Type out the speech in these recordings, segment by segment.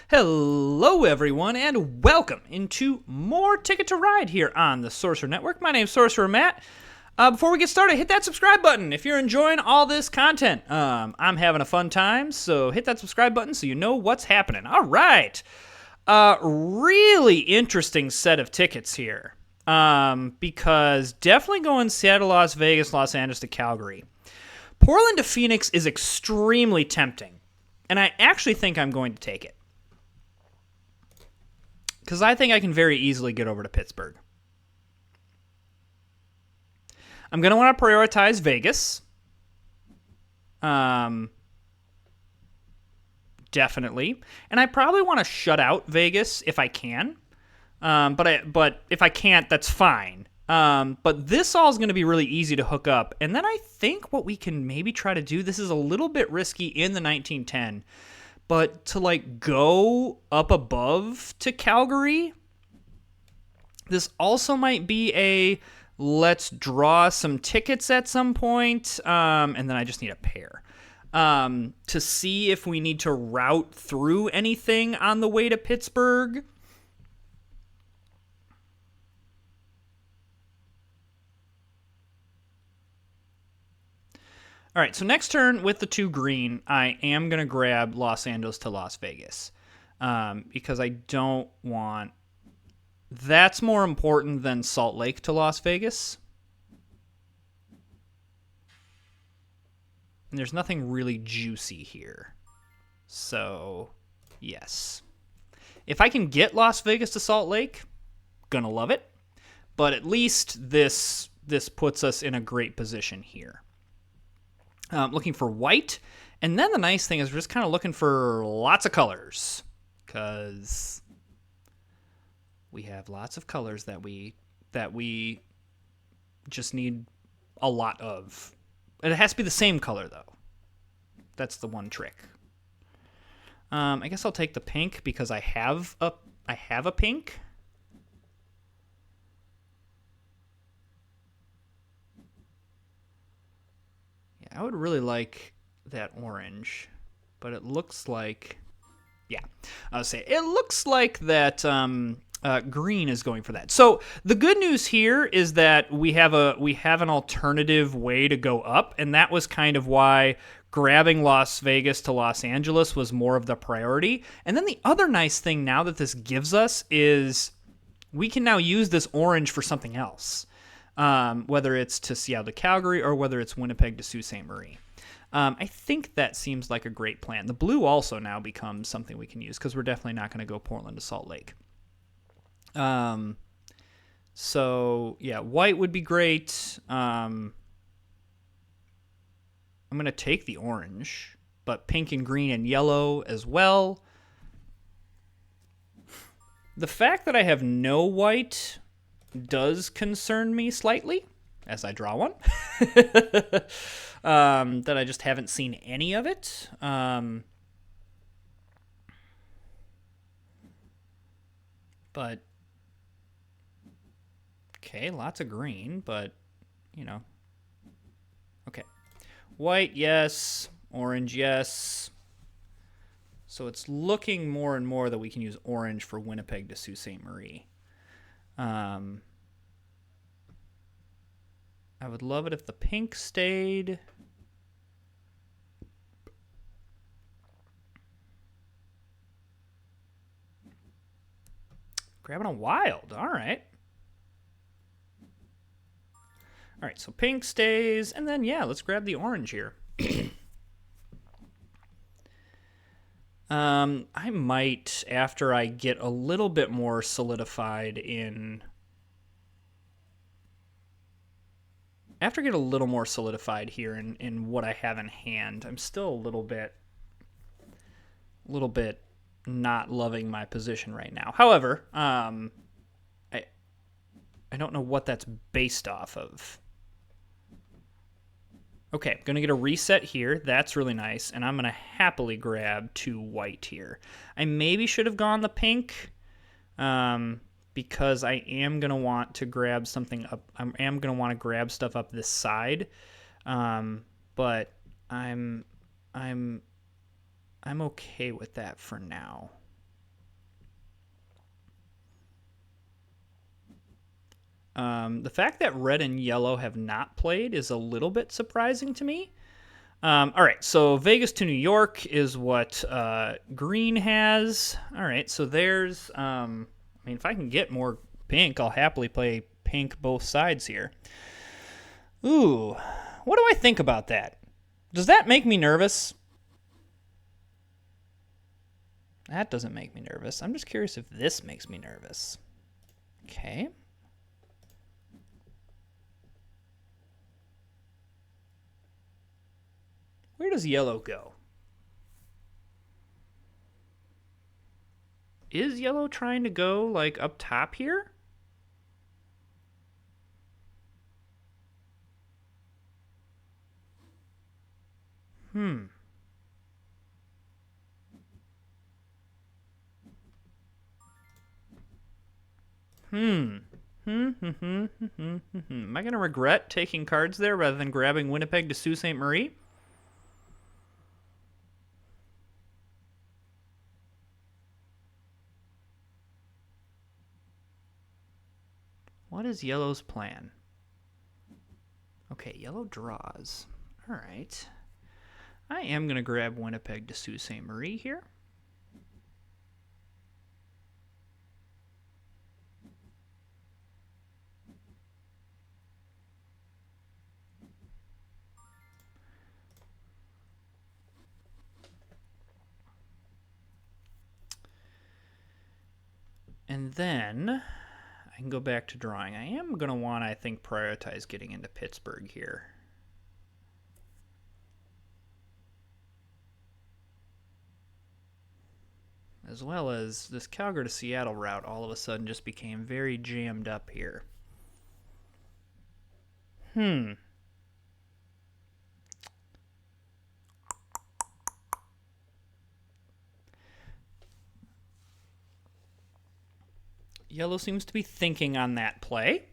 Hello, everyone, and welcome into more Ticket to Ride here on the Sorcerer Network. My name's Sorcerer Matt. Before we get started, hit that subscribe button if you're enjoying all this content. I'm having a fun time, so hit that subscribe button so you know what's happening. All right. Really interesting set of tickets here. Because definitely going Seattle, Las Vegas, Los Angeles to Calgary. Portland to Phoenix is extremely tempting, and I actually think I'm going to take it. Because I think I can very easily get over to Pittsburgh. I'm going to want to prioritize Vegas. Definitely. And I probably want to shut out Vegas if I can. But if I can't, that's fine. But this all is going to be really easy to hook up. And then I think what we can maybe try to do, this is a little bit risky in the 1910, but to go up above to Calgary, this also might be a let's draw some tickets at some point, and then I just need a pair to see if we need to route through anything on the way to Pittsburgh. All right, so next turn with the 2 green, I am going to grab Los Angeles to Las Vegas because I don't want... That's more important than Salt Lake to Las Vegas. And there's nothing really juicy here. So, yes. If I can get Las Vegas to Salt Lake, gonna love it. But at least this puts us in a great position here. Looking for white. And then the nice thing is we're just kind of looking for lots of colors. Because we have lots of colors that we just need a lot of. And it has to be the same color, though. That's the one trick. I guess I'll take the pink because I have a pink. I would really like that orange, but it looks like, yeah, I would say it looks like that green is going for that. So the good news here is that we have an alternative way to go up, and that was kind of why grabbing Las Vegas to Los Angeles was more of the priority. And then the other nice thing now that this gives us is we can now use this orange for something else. Whether it's to Seattle to Calgary or whether it's Winnipeg to Sault Ste. Marie. I think that seems like a great plan. The blue also now becomes something we can use because we're definitely not going to go Portland to Salt Lake. So, yeah, white would be great. I'm going to take the orange, but pink and green and yellow as well. The fact that I have no white does concern me slightly as I draw one. That I just haven't seen any of it. But okay, lots of green, but okay. White, yes. Orange, yes. So it's looking more and more that we can use orange for Winnipeg to Sault Ste. Marie. I would love it if the pink stayed. Grabbing a wild. All right. All right, so pink stays. And then, yeah, let's grab the orange here. I might, after I get a little bit more solidified in... After I get a little more solidified here in what I have in hand, I'm still a little bit not loving my position right now. However, I don't know what that's based off of. Okay, going to get a reset here. That's really nice, and I'm going to happily grab 2 white here. I maybe should have gone the pink. Because I am going to want to grab something up. I am going to want to grab stuff up this side. But I'm okay with that for now. The fact that red and yellow have not played is a little bit surprising to me. All right, so Vegas to New York is what green has. All right, so there's, I mean, if I can get more pink, I'll happily play pink both sides here. Ooh, what do I think about that? Does that make me nervous? That doesn't make me nervous. I'm just curious if this makes me nervous. Okay. Where does yellow go? Is yellow trying to go, like, up top here? Hmm. Am I going to regret taking cards there rather than grabbing Winnipeg to Sault Ste. Marie? What is yellow's plan? Okay, yellow draws. All right. I am going to grab Winnipeg to Sault Ste. Marie here. And then I can go back to drawing. I am going to want, I think, prioritize getting into Pittsburgh here. As well as this Calgary to Seattle route all of a sudden just became very jammed up here. Yellow seems to be thinking on that play.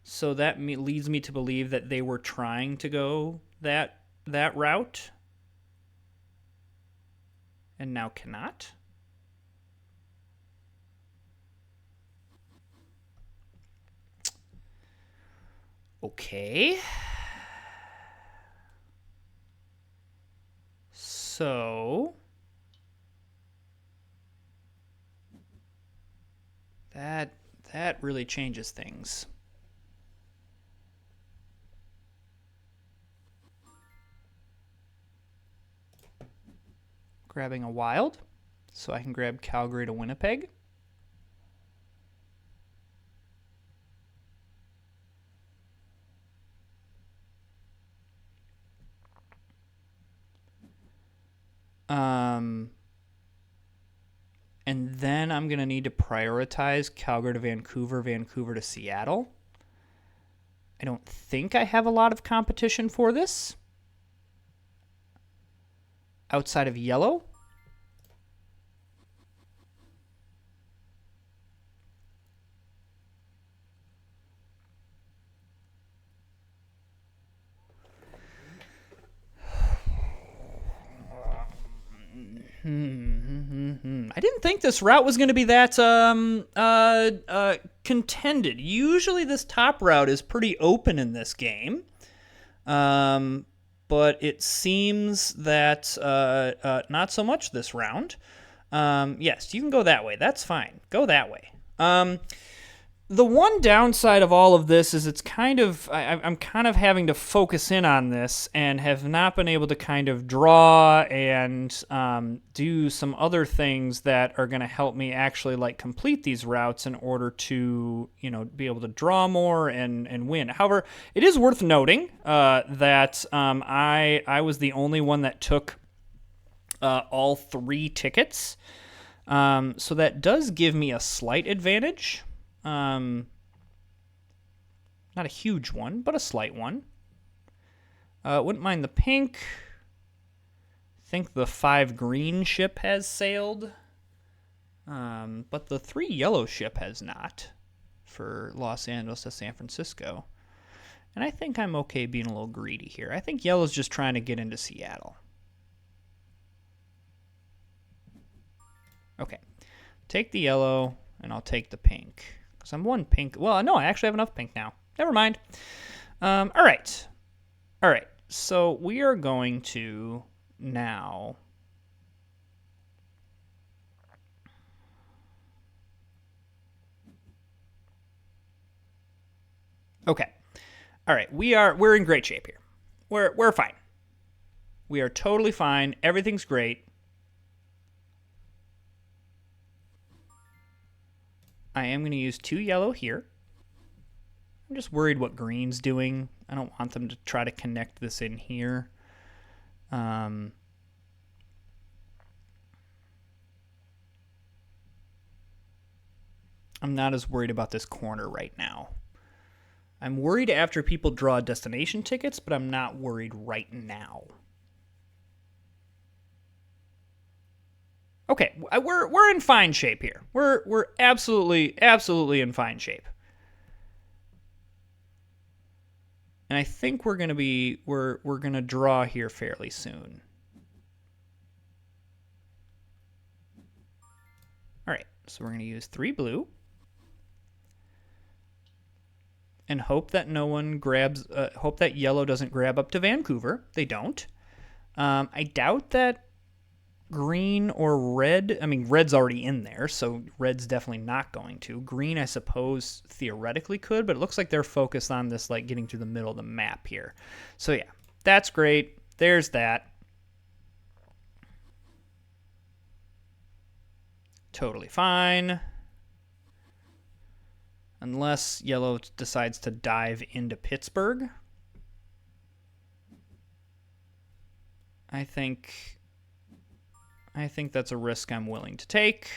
So that leads me to believe that they were trying to go that route and now cannot. Okay. So that really changes things. Grabbing a wild, so I can grab Calgary to Winnipeg. And then I'm going to need to prioritize Calgary to Vancouver, Vancouver to Seattle. I don't think I have a lot of competition for this outside of yellow. I didn't think this route was going to be that contended. Usually this top route is pretty open in this game. But it seems that not so much this round. Yes, you can go that way. That's fine. Go that way. The one downside of all of this is it's kind of I'm kind of having to focus in on this and have not been able to kind of draw and do some other things that are going to help me actually like complete these routes in order to be able to draw more and win. However, it is worth noting that I was the only one that took all 3 tickets, so that does give me a slight advantage. Not a huge one, but a slight one. Wouldn't mind the pink. I think the 5 green ship has sailed. But the 3 yellow ship has not for Los Angeles to San Francisco. And I think I'm okay being a little greedy here. I think yellow's just trying to get into Seattle. Okay. Take the yellow, and I'll take the pink. Because I'm one pink. Well, no, I actually have enough pink now. Never mind. All right. All right. So we are going to now... Okay. All right. We're in great shape here. We're fine. We are totally fine. Everything's great. I am going to use 2 yellow here. I'm just worried what green's doing. I don't want them to try to connect this in here. I'm not as worried about this corner right now. I'm worried after people draw destination tickets, but I'm not worried right now. Okay, we're in fine shape here. We're absolutely in fine shape. And I think we're gonna draw here fairly soon. All right, so we're gonna use 3 blue. And hope that no one grabs, hope that yellow doesn't grab up to Vancouver. They don't. I doubt that green or red, I mean, red's already in there, so red's definitely not going to. Green, I suppose, theoretically could, but it looks like they're focused on this, like, getting through the middle of the map here. So, yeah, that's great. There's that. Totally fine. Unless yellow decides to dive into Pittsburgh. I think that's a risk I'm willing to take.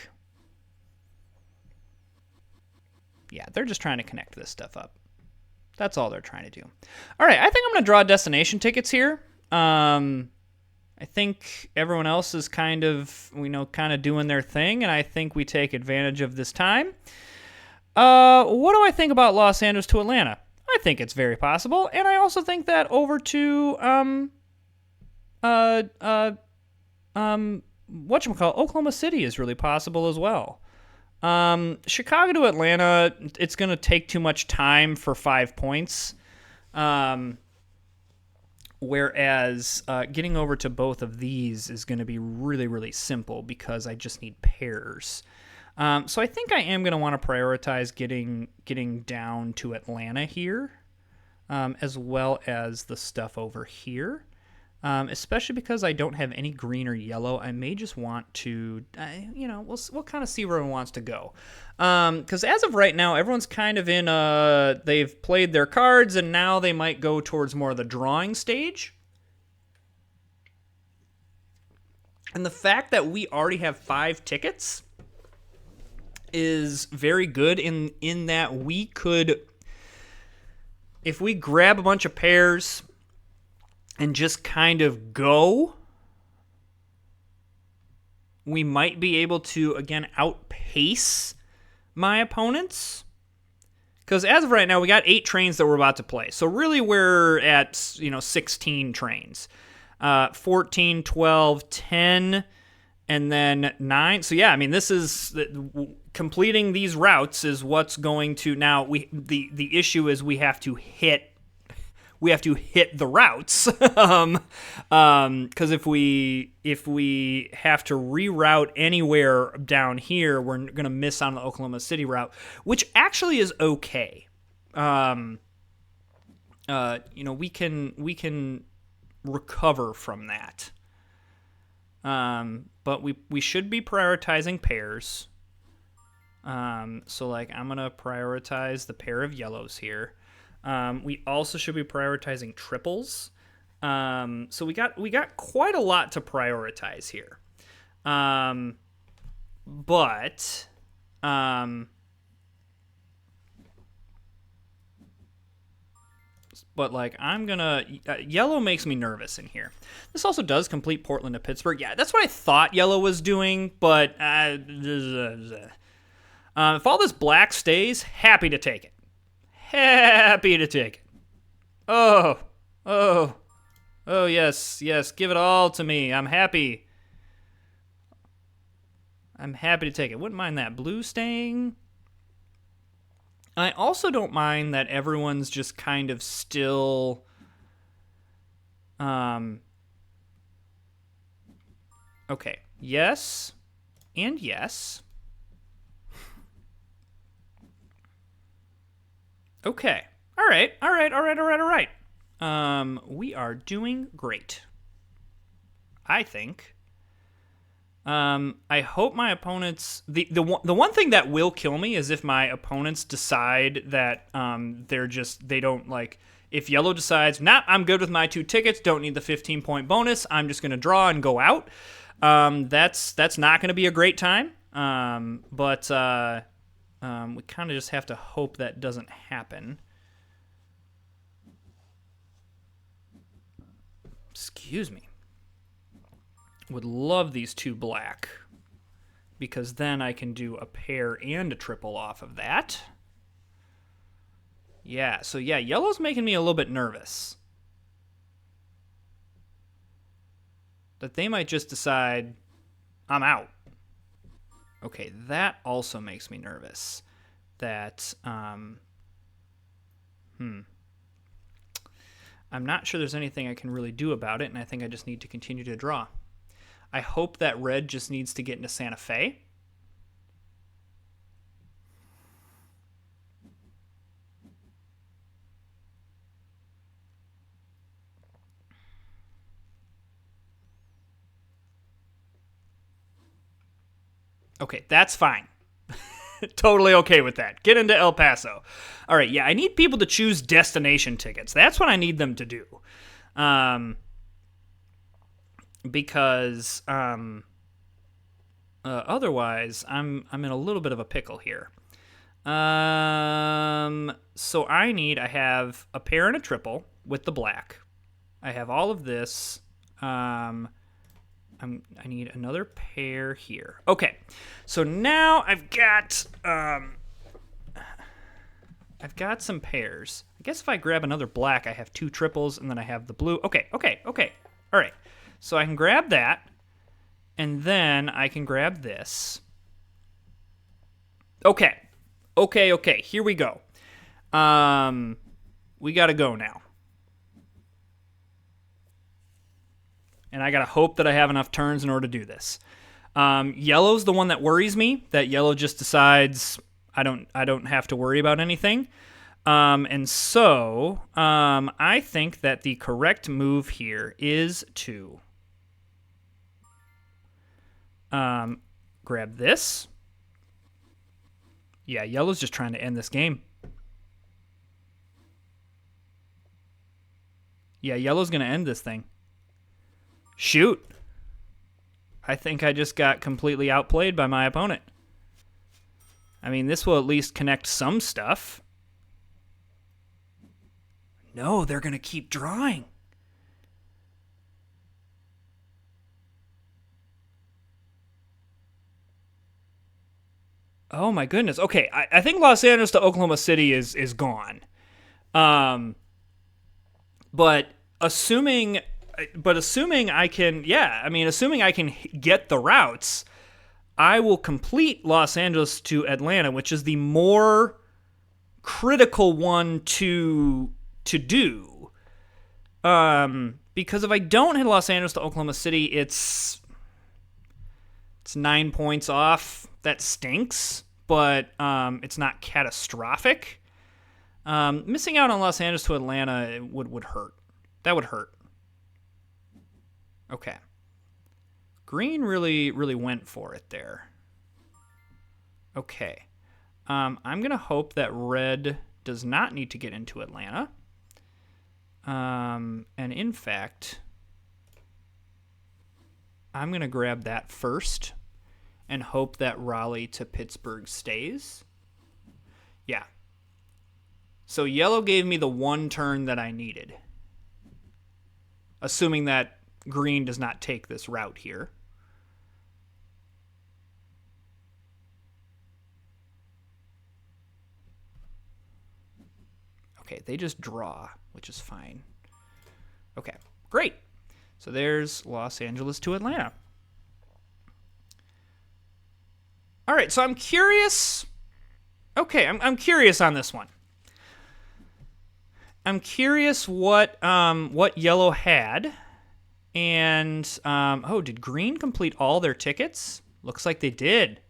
Yeah, they're just trying to connect this stuff up. That's all they're trying to do. All right, I think I'm going to draw destination tickets here. I think everyone else is kind of doing their thing, and I think we take advantage of this time. What do I think about Los Angeles to Atlanta? I think it's very possible, and I also think that over to whatchamacallit, Oklahoma City is really possible as well. Chicago to Atlanta, it's going to take too much time for 5 points. Whereas getting over to both of these is going to be really, really simple because I just need pairs. So I think I am going to want to prioritize getting down to Atlanta here, as well as the stuff over here. Especially because I don't have any green or yellow. I may just want to, we'll kind of see where everyone wants to go. Because as of right now, everyone's kind of in, they've played their cards, and now they might go towards more of the drawing stage. And the fact that we already have 5 tickets is very good in that we could, if we grab a bunch of pairs and just kind of go, we might be able to, again, outpace my opponents. Because as of right now, we got 8 trains that we're about to play. So really we're at, 16 trains. 14, 12, 10, and then 9. So yeah, I mean, this is completing these routes is what's going to now. The issue is we have to hit the routes, because if we have to reroute anywhere down here, we're gonna miss on the Oklahoma City route, which actually is okay. We can recover from that. But we should be prioritizing pairs. So like I'm gonna prioritize the pair of yellows here. We also should be prioritizing triples. So we got quite a lot to prioritize here. But like I'm gonna yellow makes me nervous in here. This also does complete Portland to Pittsburgh. Yeah, that's what I thought yellow was doing, but if all this black stays, happy to take it. Happy to take it. Oh, yes, give it all to me. I'm happy. I'm happy to take it. Wouldn't mind that blue staying. I also don't mind that everyone's just kind of still okay. Yes and yes. Okay. All right. All right. All right. All right. All right. We are doing great. I think. I hope my opponents. The one thing that will kill me is if my opponents decide that they don't like. If yellow decides, nah, I'm good with my 2 tickets, don't need the 15-point bonus, I'm just gonna draw and go out. That's not gonna be a great time. But we kind of just have to hope that doesn't happen. Excuse me. Would love these 2 black, because then I can do a pair and a triple off of that. Yeah, so yeah, yellow's making me a little bit nervous. That they might just decide, I'm out. Okay, that also makes me nervous. That, I'm not sure there's anything I can really do about it, and I think I just need to continue to draw. I hope that red just needs to get into Santa Fe. Okay, that's fine. Totally okay with that. Get into El Paso. All right, yeah, I need people to choose destination tickets. That's what I need them to do. Because otherwise, I'm in a little bit of a pickle here. So I have a pair and a triple with the black. I have all of this. I need another pair here. Okay, so now I've got some pairs. I guess if I grab another black, I have 2 triples, and then I have the blue. Okay. All right. So I can grab that, and then I can grab this. Okay. Here we go. We gotta go now. And I gotta hope that I have enough turns in order to do this. Yellow's the one that worries me. That yellow just decides I don't have to worry about anything. And so I think that the correct move here is to grab this. Yeah, yellow's just trying to end this game. Yeah, yellow's going to end this thing. Shoot. I think I just got completely outplayed by my opponent. I mean, this will at least connect some stuff. No, they're going to keep drawing. Oh my goodness. Okay, I think Los Angeles to Oklahoma City is gone. But assuming I can, assuming I can get the routes, I will complete Los Angeles to Atlanta, which is the more critical one to do. Because if I don't hit Los Angeles to Oklahoma City, it's 9 points off. That stinks, but it's not catastrophic. Missing out on Los Angeles to Atlanta would hurt. That would hurt. Okay. Green really went for it there. Okay. I'm going to hope that red does not need to get into Atlanta. And in fact, I'm going to grab that first and hope that Raleigh to Pittsburgh stays. Yeah. So yellow gave me the 1 turn that I needed. Assuming that green does not take this route here. Okay, they just draw, which is fine. Okay, great. So there's Los Angeles to Atlanta. All right, so I'm curious Okay, I'm curious on this one. I'm curious what yellow had, and did green complete all their tickets? Looks like they did.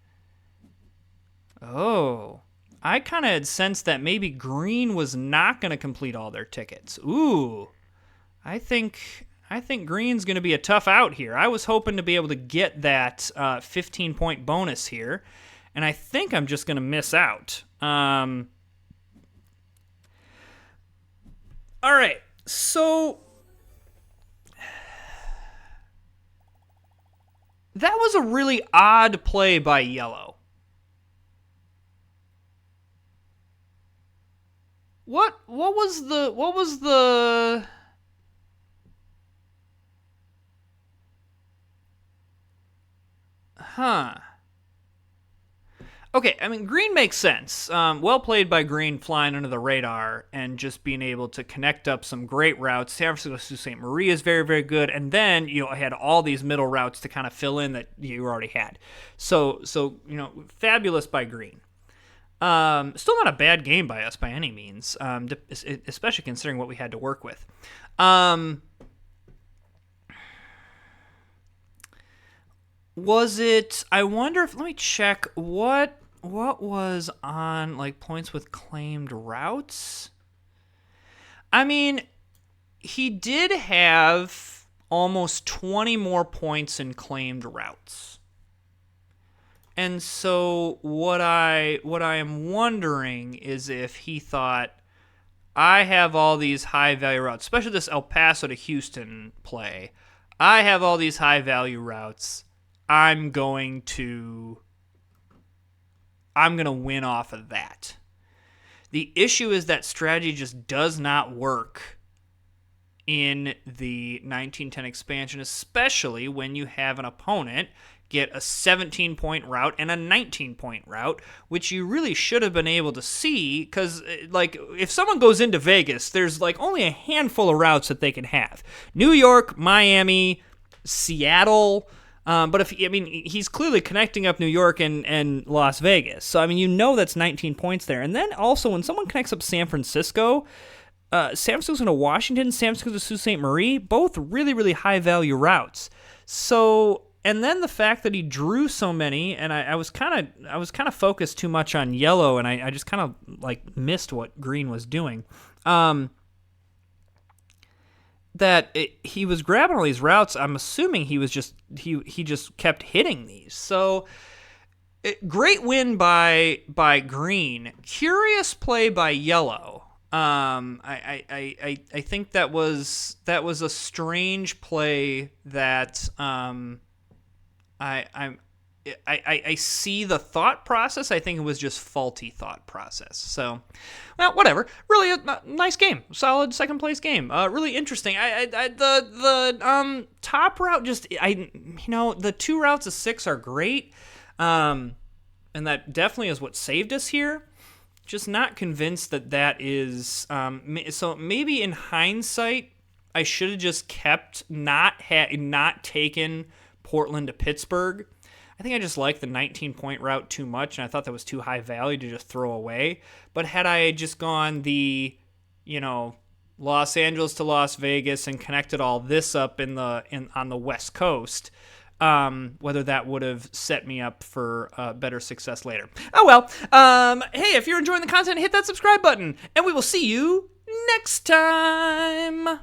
Oh, I kind of had sensed that maybe green was not going to complete all their tickets. Ooh, I think green's going to be a tough out here. I was hoping to be able to get that 15-point bonus here, and I think I'm just going to miss out. All right, so that was a really odd play by yellow. What was the huh? Okay, I mean, green makes sense. Well played by green, flying under the radar and just being able to connect up some great routes. San Francisco to Sault Ste. Marie is very, very good. And then, I had all these middle routes to kind of fill in that you already had. So fabulous by green. Still not a bad game by us by any means, especially considering what we had to work with. Was it? I wonder if. Let me check what was on like points with claimed routes. I mean, he did have almost 20 more points in claimed routes. And so what I am wondering is if he thought, I have all these high value routes, especially this El Paso to Houston play. I have all these high value routes. I'm going to win off of that. The issue is that strategy just does not work in the 1910 expansion, especially when you have an opponent get a 17-point route and a 19-point route, which you really should have been able to see, because like if someone goes into Vegas, there's like only a handful of routes that they can have. New York, Miami, Seattle. But he's clearly connecting up New York and Las Vegas. So, that's 19 points there. And then also when someone connects up San Francisco to Washington, San Francisco to Sault Ste. Marie, both really, really high value routes. So, and then the fact that he drew so many, and I was kind of focused too much on yellow, and I just kind of like missed what green was doing. He was grabbing all these routes. I'm assuming he was just he just kept hitting these. So great win by green. Curious play by yellow. I think that was a strange play that I see the thought process. I think it was just faulty thought process. So, well, whatever. Really a nice game. Solid second place game. Really interesting. The top route the 2 routes of 6 are great. And that definitely is what saved us here. Just not convinced that is so maybe in hindsight I should have just kept not taken Portland to Pittsburgh. I think I just liked the 19-point route too much, and I thought that was too high value to just throw away. But had I just gone the, Los Angeles to Las Vegas and connected all this up on the West Coast, whether that would have set me up for better success later. Oh well. Hey, if you're enjoying the content, hit that subscribe button, and we will see you next time.